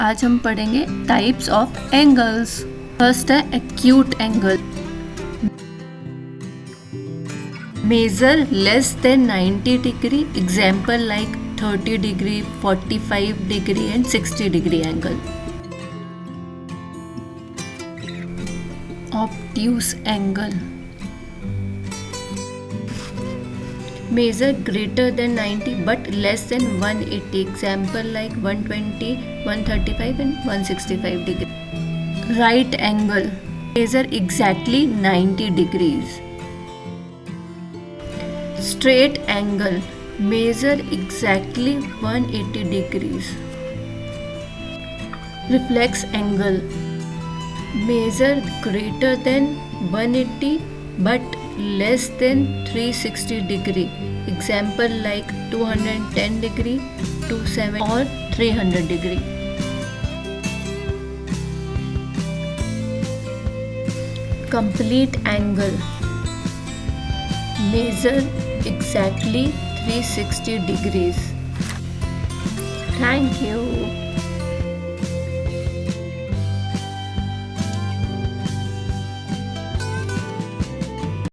आज हम पढ़ेंगे टाइप्स ऑफ एंगल्स। फर्स्ट है acute angle. Measure less than 90 degree, example like 30 degree, 45 degree and 60 degree angle. Obtuse angle. Measure greater than 90 but less than 180, example like 120, 135 and 165 degree. Right angle. Measure exactly 90 degrees. Straight angle. Measure exactly 180 degrees. Reflex angle. Measure greater than 180 but less than 360 degree, example like 210 degree, 270 or 300 degree. Complete angle. Measure exactly 360 degrees. Thank you.